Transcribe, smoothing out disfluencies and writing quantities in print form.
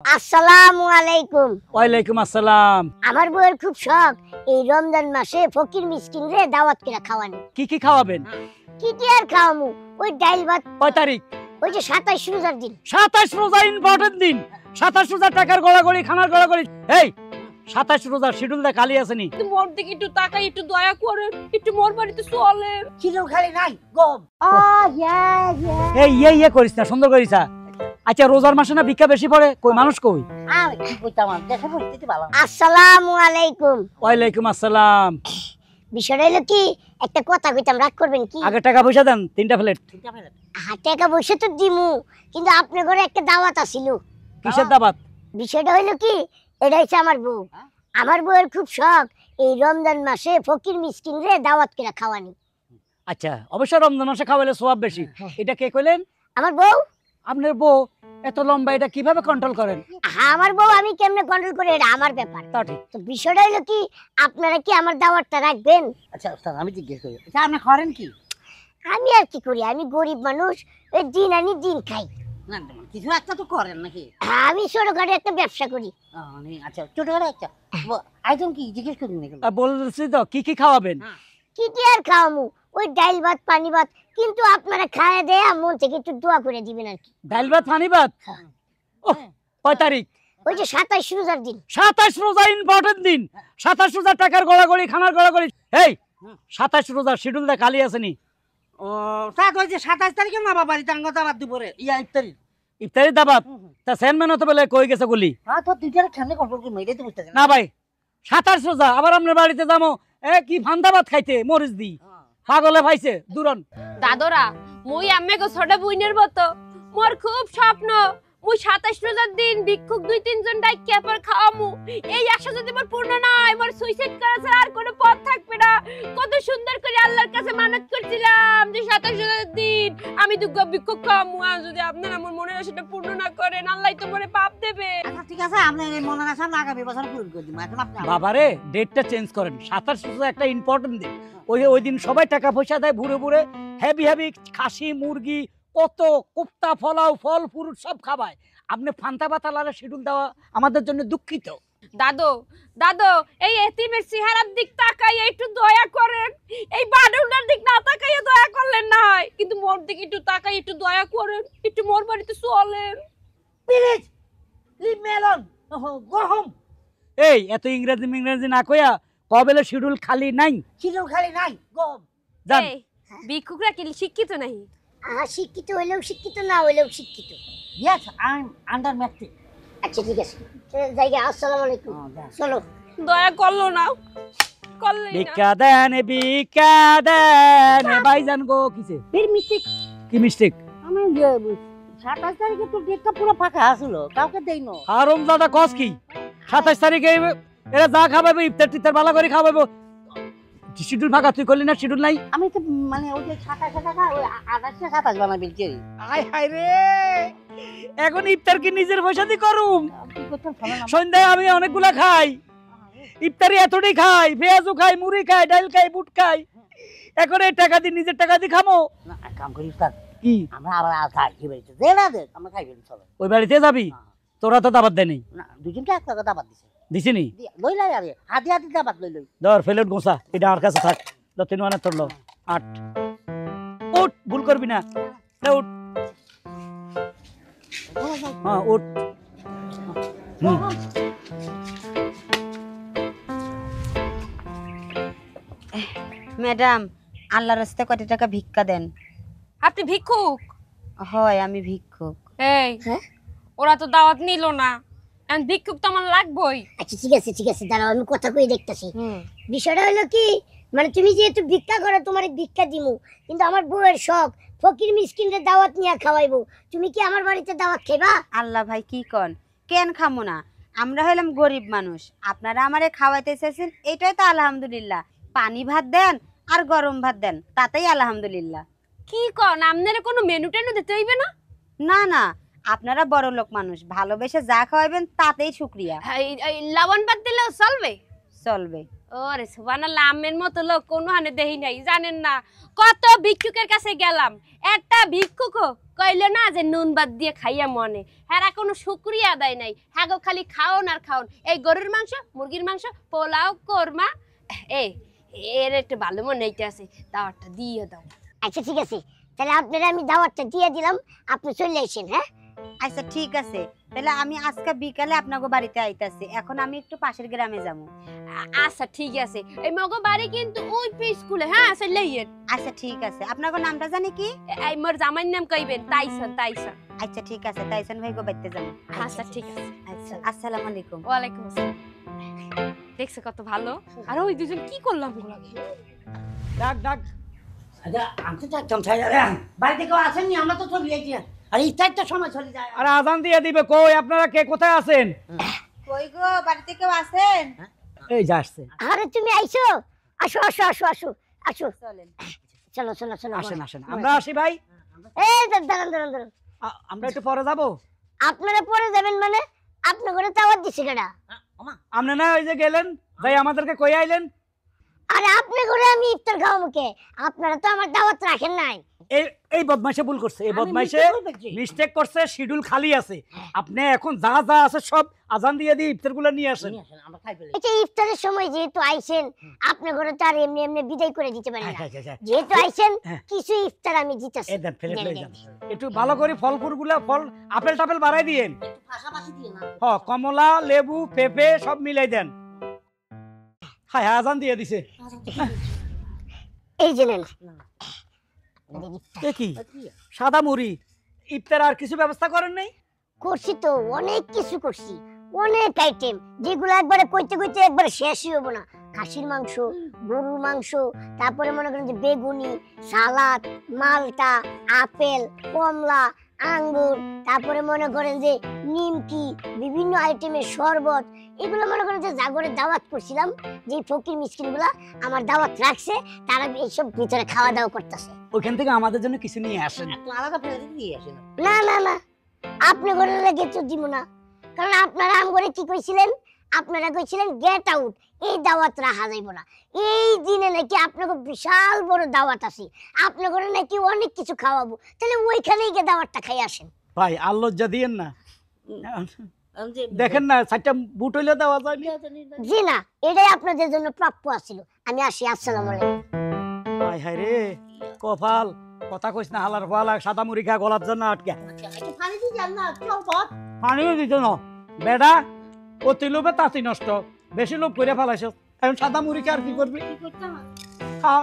আসসালামু আলাইকুম। ওয়ালাইকুম আসসালাম। আমার বউয়ের খুব শখ এই রমজান মাসে ফকির মিসকিন রে দাওয়াত করে খাওয়ানো। কি কি খাওয়াবেন? কি কি আর খাওয়ামু, ওই ডাল ভাত। কয় তারিখ? ওই যে 27 রোজার দিন। 27 রোজা ইম্পর্টেন্ট দিন। 27 রোজা টাকার গড়াগড়ি খানার গড়াগড়ি। এই 27 রোজার শিডিউল দা খালি আছে নি? মোর দিকে একটু তাকাই, একটু দয়া করেন, একটু মোর বাড়িতে চলেন। খিদেও খালি নাই গম। এই ইয়ে করিস না, সুন্দর করিস না। আচ্ছা রোজার মাসে না ভিক্ষা বেশি পড়ে, কই মানুষ কই? আর কি কইতাম, দেখে বলতে ভালো। আসসালামু আলাইকুম। ওয়ালাইকুম আসসালাম। বিষয়টা হলো কি, একটা কথা কইতাম, রাগ করবেন কি? আগে টাকা পয়সা দেন, 3টা প্লেট। টাকা পয়সা তো দিমু, কিন্তু আপনার ঘরে একটা দাওয়াত আছিল। কিসের দাওয়াত? বিষয়টা হলো কি, এটা হচ্ছে আমার বউ। আমার বউয়ের খুব শখ এই রমজান মাসে ফকির মিসকিন রে দাওয়াত করে খাওয়ানি। আচ্ছা অবশ্যই রমজান মাসে খাওয়ালে সওয়াব বেশি। এটা কে কইলেন? আমার বউ। আপনার বউ এত লম্বা, এটা কিভাবে কন্ট্রোল করেন? আমার বউ আমি কেমনে কন্ট্রোল করি, এটা আমার ব্যাপার। তা ঠিক। তো বিষয়টা হলো কি, আপনারা কি আমার দাওয়াতটা রাখবেন? আচ্ছা ওস্তাদ, আমি জিজ্ঞেস করি, আচ্ছা আপনি করেন কি? আমি আর কি করি, আমি গরিব মানুষ, ওই দিন আনি দিন খাই। না কিছু একটা তো করেন নাকি? আমি ছোটখাটো একটা ব্যবসা করি। আচ্ছা ছোটখাটো একটা আইটেম কি জিজ্ঞেস করি নাকি? বলছি তো কি কি খাওয়াবেন? কি কি আর খাওয়ামু, ওই ডাল ভাত পানি ভাত, কিন্তু আপনারা খায়া দেয়া মন থেকে একটু দোয়া করে দিবেন আর কি। ডাল ভাত পানি ভাত। কয় তারিখ? ওই যে 27 রোজার দিন। 27 রোজা ইম্পর্টেন্ট দিন। 27 রোজা টাকার গড়াগড়ি খানার গড়াগড়ি। এই 27 রোজার শিডিউল দা খালি আছে নি? ও স্যার, ওই যে 27 তারিখে মা বাবা বাড়িতে আঙ্গা দাবাত দুপুরে ইফতারি ইফতারি দাবাত। তা চেয়ারম্যান হতে বলে কই গেছে গুলি? হ্যাঁ তো দুইটার সামনে কন্ট্রোল করে মেরে তো বুঝতেছেন না ভাই, 27 রোজা আবার আপনার বাড়িতে যাবো কি ফান্দা ভাত খাইতে মরিচ দি? পাগলে ভাইছে দুরন। দাদরা, মুই আম্মে গো ছোট বুইনের মতো, মোর খুব স্বপ্ন মুই 27 রোজার দিন ভিক্ষুক 2-3 জন ডাইকে পর খাওয়ামু। এই আশা যদি মোর পূর্ণ না হয়, মোর সুইসাইড করা ছাড়া আর কোনো পথ থাকবে না। কত সুন্দর করে আল্লাহর কাছে মানত করছিলাম যে 27 রোজার দিন আমি দুগ্গ ভিক্ষুক খাওয়ামু। আর যদি আপনারা আমার মনের আশাটা পূর্ণ না করেন, আল্লাহ তো মোরে পাপ দেবে। আচ্ছা ঠিক আছে, আপনি এই মনের আশা আগামী বছর পূরণ করে দিবেন। এখন আপনি বাবারে ডেটটা চেঞ্জ করেন। 27 রোজা একটা ইম্পর্টেন্ট দিন। ওই দিন সবাই টাকা পয়সা দেয়, ভুরে ভুরে হেভি খাসি মুরগি কত কোপ্তা ফলাও ফল ফ্রুট সব খাবায়। আপনি ফান্তা বাতালারে শিডিউল দেওয়া আমাদের জন্য দুঃখিত। দাদু দাদু, এই এতিমের চেহারার দিক তাকাই একটু দয়া করেন। এই বাডুলটার দিক না তাকাইয়া দয়া করলেন না হয়, কিন্তু মোর দিকে একটু তাকাই একটু দয়া করেন, একটু মোর বাড়িতে চলেন please leave me alone, go home. এই এত ইংরেজি না কইয়া কবেলে শিডিউল খালি নাই? খিদেও খালি নাই গম। জান এই ভিক্ষুকরা কি শিক্ষিত নাই? শিক্ষিত হইলেও শিক্ষিত, না হইলেও শিক্ষিত। Yes I am under matric. আচ্ছা ঠিক আছে, জায়গা। আসসালামু আলাইকুম। চলো। দয়া করলো না, করলেই না। ভিক্ষা দেন ভাইজান গো। কিসে ফির মিস্টেক। কি মিস্টেক? আমি 27 তারিখে তো ডেটটা পুরো ফাঁকা আছিল, কাউকে দেই না। হারম দাদা কস কি 27 তারিখে এরা যা খাওয়াবে ইফতার টিফতার ভালো করে খাওয়াবো। শিডিউল ফাঁকা তুই করলি না? শিডিউল নাই? আমি তো মানে ওই যে 27 টাকা ওই 28 27 বানাবি কি? হায় হায় রে, এখন ইফতার কি নিজের পয়সা দিয়ে করুম? কি করতেন শোনা না। সন্ধ্যায় আমি অনেকগুলা খাই, ইফতারি এতটাই খাই, পেঁয়াজও খাই, মুড়ি খাই, ডাল খাই, বুট খাই। এখন এই টাকা দিয়ে নিজের টাকা দিয়ে খামো না এক কাম করি স্যার, কি? আমরা আবার আর খাই কি বলতে দে না দে, আমরা খাই ফেলি চলো। ওই বাড়িতে যাবি? তোরা তো দাবাত দেয়নি। না দুজনকে এক টাকা দাবাত দিছে। দিছিনি? লই লাই আরে হাতি হাতি দাবাত লই লই। ধর ফেলেট গোসা, এটা আমার কাছে থাক। 3 মানে তোর 8। উঠ, ভুল করবি না। উঠ, হ্যাঁ উঠ। ম্যাডাম, আল্লাহর রাস্তায় কত টাকা ভিক্ষা দেন? আপনি ভিক্ষুক? হয়, আমি ভিক্ষুক। এই ওরা তো দাওয়াত নিল না, এখন ভিক্ষুক তো আমার লাগবেই। আচ্ছা ঠিক আছে, দাঁড়াও, আমি কথা কই দেখতাছি। বিষয়টা হলো কি, মানে তুমি যেহেতু ভিক্ষা করো, তোমার ভিক্ষা দিমু, কিন্তু আমার বউয়ের শখ ফকির মিসকিনদের দাওয়াত নিয়ে খাওয়াইবো। তুমি কি আমার বাড়িতে দাওয়াত খাইবা? আল্লাহ ভাই কি কন, কেন খামো না? আমরা হলাম গরিব মানুষ, আপনারা আমারে খাওয়াইতে চাইছেন, এটাই তো আলহামদুলিল্লাহ। পানি ভাত দেন আর গরম ভাত দেন, তাতেই আলহামদুলিল্লাহ। কি কন, আপনারা কোনো মেনু টেনু দিতে হইবে না? না না, আপনারা বড় লোক মানুষ, ভালোবেসে যা খাওয়াবেন তাতেই শুকরিয়া। লবণ ভাত দিলেও চলবে? চলবে। ওরে সুবহানাল্লাহ, আমের মতো লোক কোনো হানে দেহি নাই, জানেন না কত ভিক্ষুকের কাছে গেলাম, একটা ভিক্ষুক কইলো না যে নুন বাদ দিয়ে খাইয়া মনে, হ্যাঁ কোনো শুকরিয়া আদায় নাই, হ্যাঁ গো খালি খাওন আর খাওন, এই গরুর মাংস মুরগির মাংস পোলাও কোরমা, এর একটু ভালো মনে হইতেছে, দাওয়াতটা দিয়ে দাও। আচ্ছা ঠিক আছে, তাহলে আপনারা আমি দাওয়াতটা দিয়ে দিলাম, আপনি চলে আসেন। হ্যাঁ আচ্ছা ঠিক আছে, তাহলে আমি আজকে বিকালে আপনাকে বাড়িতে আইতাছি, এখন আমি একটু পাশের গ্রামে যাবো। আচ্ছা ঠিক আছে, এই মগো বাড়ি কিন্তু ওই স্কুলে, হ্যাঁ চলে আইয়েন। আচ্ছা ঠিক আছে, আপনার নামটা জানি কি? এই মোর জামাইর নাম কইবেন, তাইসন। আচ্ছা ঠিক আছে, তাইসন ভাই গো বাইতে যাবো। আচ্ছা ঠিক আছে। আচ্ছা আসসালামু আলাইকুম। ওয়ালাইকুম আসসালাম। দেখছে কত ভালো, আর ওই দুজন কি করলাম গুলাগে। ডাক ডাক। আচ্ছা আমি তো চাচ্ছাম বাড়িতে কেউ আসেননি, আমরা তো চলে যাইছি, আর ইফতারটার সময় চলে যায়। আরে আজান দিয়ে দিবে, কই আপনারা কে কোথায় আছেন? কই গো, বাড়িতে কেউ আছেন? এই যা আসছে। আরে তুমি আইছো, আসো আসো আসো আসো আসো, চলেন। চলো চলো চলো। আসেন আসেন, আমরা আসি ভাই। এই দাঁড়ান দাঁড়ান দাঁড়ান, আমরা একটু পরে যাবো। আপনারা পরে যাবেন মানে? আপনার ঘরে দাওয়াত দিছে কেডা? আপনি না ওই যে গেলেন, ভাই আমাদেরকে কই আইলেন? আরে আপনি ঘরে আমি ইফতার খাওয়াবো কে? আপনারা তো আমার দাওয়াত রাখেন নাই। এই এই বদমাইশে ভুল করছে, এই বদমাইশে মিস্টেক করছে, শিডিউল খালি আছে। আপনি এখন যা যা আছে সব আজান দিয়ে দিয়ে ইফতারগুলো নিয়ে আসেন। আমরা খাই ফেলি। এটা ইফতারের সময় যেহেতু আইছেন, আপনার ঘরে তো আর এমনি এমনি বিদায় করে দিতে পারি না। আচ্ছা, যেহেতু আইছেন হ্যাঁ। কিছু ইফতার আমি দিতেছি। এই দেন, প্লেট দেন, লই দেন। যান। একটু ভালো করে ফল ফুলগুলা, ফল আপেল টাপেল বাড়াই দিয়েন। পাশাপাশি দিয়ে না। কমলা, লেবু, পেঁপে সব মিলাই দেন। হ্যাঁ আজান দিয়ে দিছে। এই যে নেন। এ কি সাদা মুড়ি, ইফতার আর কিছু ব্যবস্থা করেন নাই? করছি তো, অনেক কিছু করছি, অনেক আইটেম, যেগুলো একবারে কইতে কইতে একবারে শেষই হবো না। খাসির মাংস, গরুর মাংস, তারপরে মনে করেন যে বেগুনি, সালাদ, মালটা, আপেল, কমলা, আঙ্গুর, তারপরে মনে করেন যে নিমকি, বিভিন্ন আইটেমের শরবত, এগুলো মনে করেন যে জাগরের দাওয়াত করছিলাম, যে ফকির মিসকিন গুলা আমার দাওয়াত রাখছে, তারা এইসব ভিতরে খাওয়া দাওয়া করতেছে। ওইখান থেকে আমাদের জন্য কিছু নিয়ে আসেন। একটু আলাদা ফেলে দিয়ে আসেন। না না না, আপনি ঘরে লেগে তো দিব না, কারণ আপনারা আম ঘরে কি কইছিলেন? আপনারা কইছিলেন গেট আউট, এই দাওয়াত রাখা যাইব না। এই দিনে নাকি আপনাকে বিশাল বড় দাওয়াত আছে, আপনার ঘরে নাকি অনেক কিছু খাওয়াবো, তাহলে ওইখানেই গিয়ে দাওয়াতটা খাই আসেন। ভাই আর লজ্জা দিয়েন না, দেখেন না চারটা বুট হইলে দেওয়া যায় না। জি না, এটাই আপনাদের জন্য প্রাপ্য আছিল। আমি আসি, আসসালামু আলাইকুম। হায় হায় রে কপাল, কথা কইস না হালার ফালা, সাদা মুড়ি খা গলার জন্য আটকে। একটু পানি দিয়ে যান না, চলবত। পানিও দিত না বেটা, অতি লোভে তাঁতি নষ্ট, বেশি লোভ করে ফেলাইছ। এখন সাদা মুড়ি খা আর কি করবি? কি করতে হয়? খা।